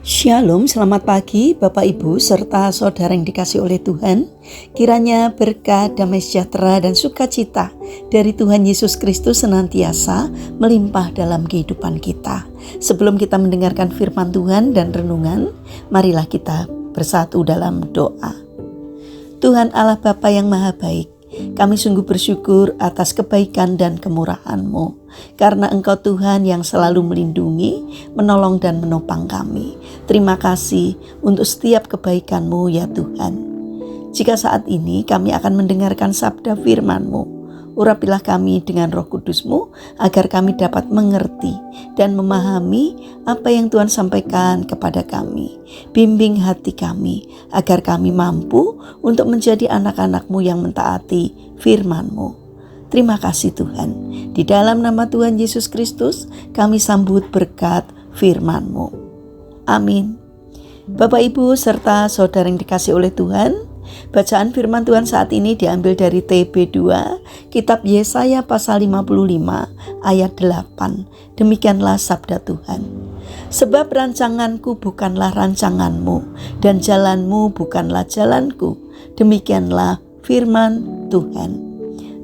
Shalom, selamat pagi Bapak Ibu serta saudara yang dikasih oleh Tuhan. Kiranya berkat, damai sejahtera dan sukacita dari Tuhan Yesus Kristus senantiasa melimpah dalam kehidupan kita. Sebelum kita mendengarkan firman Tuhan dan renungan, marilah kita bersatu dalam doa. Tuhan Allah Bapa yang Maha Baik, kami sungguh bersyukur atas kebaikan dan kemurahan-Mu, karena Engkau Tuhan yang selalu melindungi, menolong dan menopang kami. Terima kasih untuk setiap kebaikan-Mu ya Tuhan. Jika saat ini kami akan mendengarkan sabda firman-Mu, urapilah kami dengan Roh Kudus-Mu agar kami dapat mengerti dan memahami apa yang Tuhan sampaikan kepada kami. Bimbing hati kami agar kami mampu untuk menjadi anak-anak-Mu yang mentaati firman-Mu. Terima kasih Tuhan. Di dalam nama Tuhan Yesus Kristus kami sambut berkat firman-Mu. Amin. Bapak Ibu serta saudara yang dikasih oleh Tuhan, bacaan firman Tuhan saat ini diambil dari TB2, kitab Yesaya pasal 55 ayat 8. Demikianlah sabda Tuhan. Sebab rancanganku bukanlah rancanganmu, dan jalanmu bukanlah jalanku. Demikianlah firman Tuhan.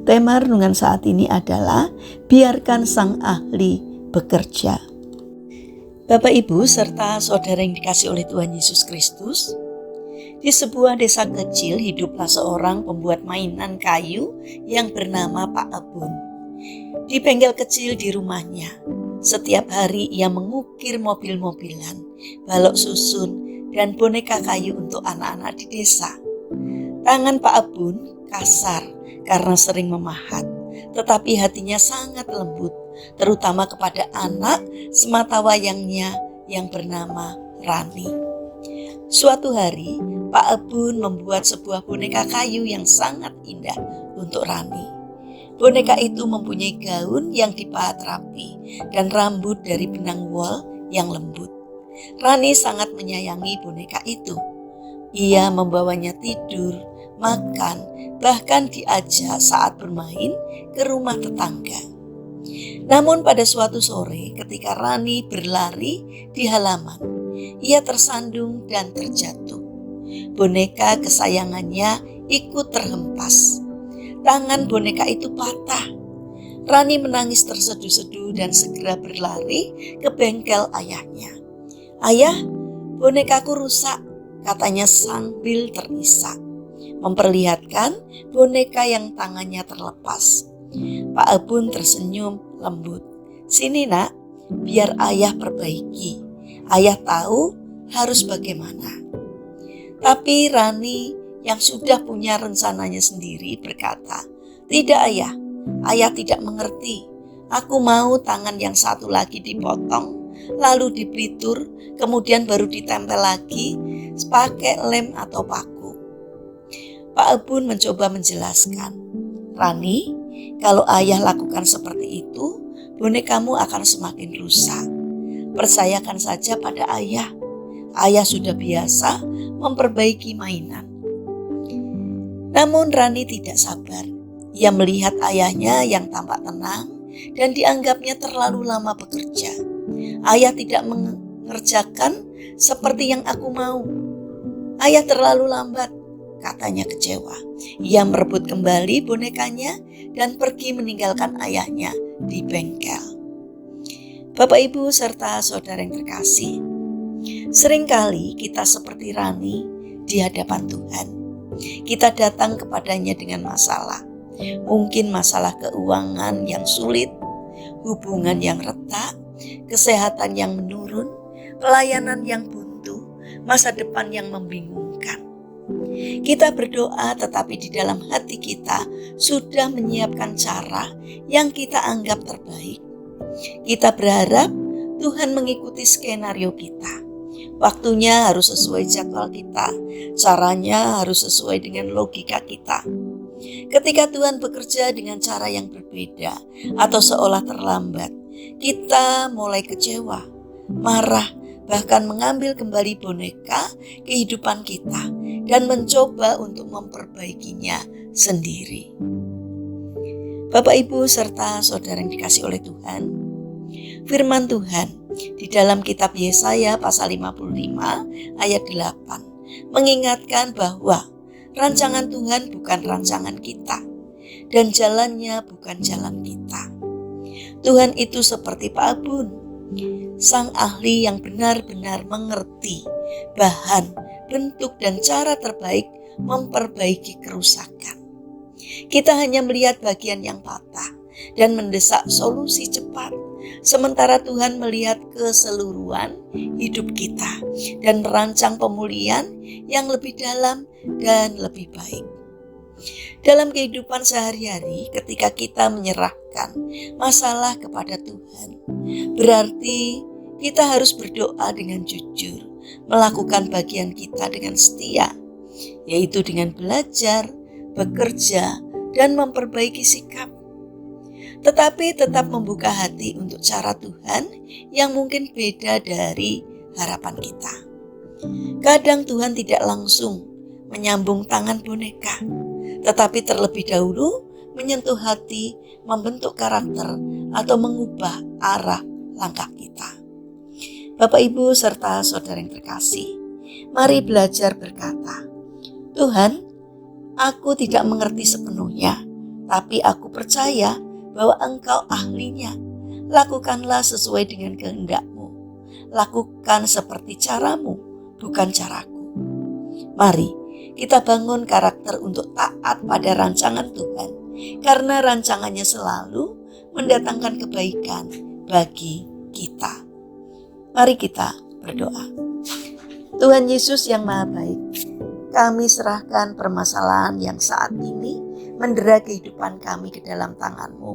Tema renungan saat ini adalah biarkan sang ahli bekerja. Bapak Ibu serta saudara yang dikasih oleh Tuhan Yesus Kristus, di sebuah desa kecil hiduplah seorang pembuat mainan kayu yang bernama Pak Abun. Di bengkel kecil di rumahnya, setiap hari ia mengukir mobil-mobilan, balok susun, dan boneka kayu untuk anak-anak di desa. Tangan Pak Abun kasar karena sering memahat, tetapi hatinya sangat lembut, terutama kepada anak sematawayangnya yang bernama Rani. Suatu hari, Pak Abun membuat sebuah boneka kayu yang sangat indah untuk Rani. Boneka itu mempunyai gaun yang dipahat rapi dan rambut dari benang wol yang lembut. Rani sangat menyayangi boneka itu. Ia membawanya tidur, makan, bahkan diajak saat bermain ke rumah tetangga. Namun pada suatu sore ketika Rani berlari di halaman, ia tersandung dan terjatuh. Boneka kesayangannya ikut terhempas. Tangan boneka itu patah. Rani menangis terseduh-seduh dan segera berlari ke bengkel ayahnya. "Ayah, bonekaku rusak," katanya sambil terisak, memperlihatkan boneka yang tangannya terlepas. Pak Abun tersenyum lembut. "Sini nak, biar ayah perbaiki. Ayah tahu harus bagaimana." Tapi Rani yang sudah punya rencananya sendiri berkata, "Tidak ayah, ayah tidak mengerti. Aku mau tangan yang satu lagi dipotong, lalu dipelitur, kemudian baru ditempel lagi pakai lem atau paku." Pak Abun mencoba menjelaskan, "Rani, kalau ayah lakukan seperti itu, bonekamu akan semakin rusak. Percayakan saja pada ayah. Ayah sudah biasa memperbaiki mainan." Namun Rani tidak sabar. Ia melihat ayahnya yang tampak tenang dan dianggapnya terlalu lama bekerja. "Ayah tidak mengerjakan seperti yang aku mau. Ayah terlalu lambat," katanya kecewa. Ia merebut kembali bonekanya dan pergi meninggalkan ayahnya di bengkel. Bapak Ibu serta saudara yang terkasih, seringkali kita seperti Rani di hadapan Tuhan. Kita datang kepadanya dengan masalah. Mungkin masalah keuangan yang sulit, hubungan yang retak, kesehatan yang menurun, pelayanan yang buntu, masa depan yang membingungkan. Kita berdoa tetapi di dalam hati kita sudah menyiapkan cara yang kita anggap terbaik. Kita berharap Tuhan mengikuti skenario kita. Waktunya harus sesuai jadwal kita, caranya harus sesuai dengan logika kita. Ketika Tuhan bekerja dengan cara yang berbeda atau seolah terlambat, kita mulai kecewa, marah, bahkan mengambil kembali boneka kehidupan kita dan mencoba untuk memperbaikinya sendiri. Bapak Ibu serta saudara yang dikasih oleh Tuhan, Firman Tuhan di dalam kitab Yesaya pasal 55 ayat 8 mengingatkan bahwa rancangan Tuhan bukan rancangan kita dan jalannya bukan jalan kita. Tuhan itu seperti Pak Abun, sang ahli yang benar-benar mengerti bahan, bentuk, dan cara terbaik memperbaiki kerusakan. Kita hanya melihat bagian yang patah dan mendesak solusi cepat, sementara Tuhan melihat keseluruhan hidup kita dan merancang pemulihan yang lebih dalam dan lebih baik. Dalam kehidupan sehari-hari, ketika kita menyerahkan masalah kepada Tuhan, berarti kita harus berdoa dengan jujur, melakukan bagian kita dengan setia, yaitu dengan belajar, bekerja, dan memperbaiki sikap. Tetapi tetap membuka hati untuk cara Tuhan yang mungkin beda dari harapan kita. Kadang Tuhan tidak langsung menyambung tangan boneka, tetapi terlebih dahulu menyentuh hati, membentuk karakter, atau mengubah arah langkah kita. Bapak, Ibu, serta saudara yang terkasih, mari belajar berkata, Tuhan, aku tidak mengerti sepenuhnya, tapi aku percaya bahwa Engkau ahlinya. Lakukanlah sesuai dengan kehendak-Mu. Lakukan seperti cara-Mu, bukan caraku. Mari kita bangun karakter untuk taat pada rancangan Tuhan, karena rancangannya selalu mendatangkan kebaikan bagi kita. Mari kita berdoa. Tuhan Yesus yang Maha Baik, kami serahkan permasalahan yang saat ini mendera kehidupan kami ke dalam tangan-Mu.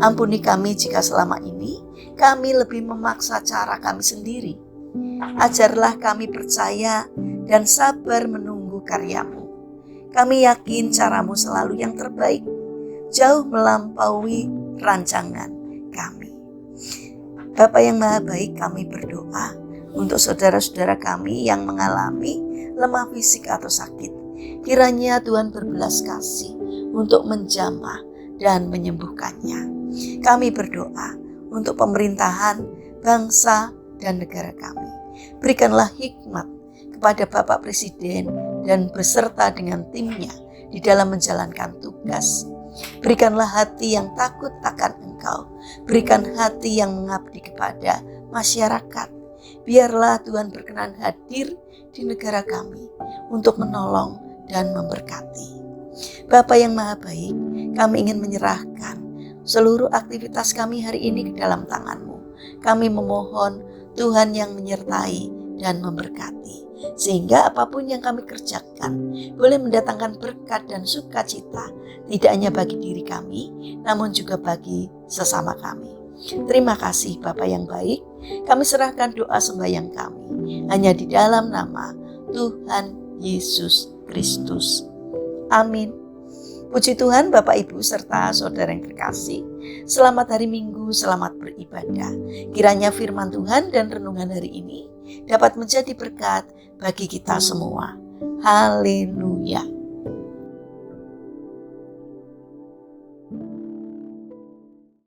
Ampuni kami jika selama ini kami lebih memaksa cara kami sendiri. Ajarlah kami percaya dan sabar menunggu karya-Mu. Kami yakin cara-Mu selalu yang terbaik, jauh melampaui rancangan kami. Bapa yang Maha Baik, kami berdoa untuk saudara-saudara kami yang mengalami lemah fisik atau sakit. Kiranya Tuhan berbelas kasih untuk menjamah dan menyembuhkannya. Kami berdoa untuk pemerintahan, bangsa, dan negara kami. Berikanlah hikmat kepada Bapak Presiden dan beserta dengan timnya di dalam menjalankan tugas. Berikanlah hati yang takut akan Engkau. Berikan hati yang mengabdi kepada masyarakat. Biarlah Tuhan berkenan hadir di negara kami untuk menolong dan memberkati. Bapa yang Maha Baik, kami ingin menyerahkan seluruh aktivitas kami hari ini ke dalam tangan-Mu. Kami memohon Tuhan yang menyertai dan memberkati, sehingga apapun yang kami kerjakan boleh mendatangkan berkat dan sukacita, tidak hanya bagi diri kami, namun juga bagi sesama kami. Terima kasih Bapa yang baik, kami serahkan doa sembahyang kami hanya di dalam nama Tuhan Yesus Kristus. Amin. Puji Tuhan, Bapak, Ibu, serta saudara yang terkasih. Selamat hari Minggu, selamat beribadah. Kiranya firman Tuhan dan renungan hari ini dapat menjadi berkat bagi kita semua. Haleluya.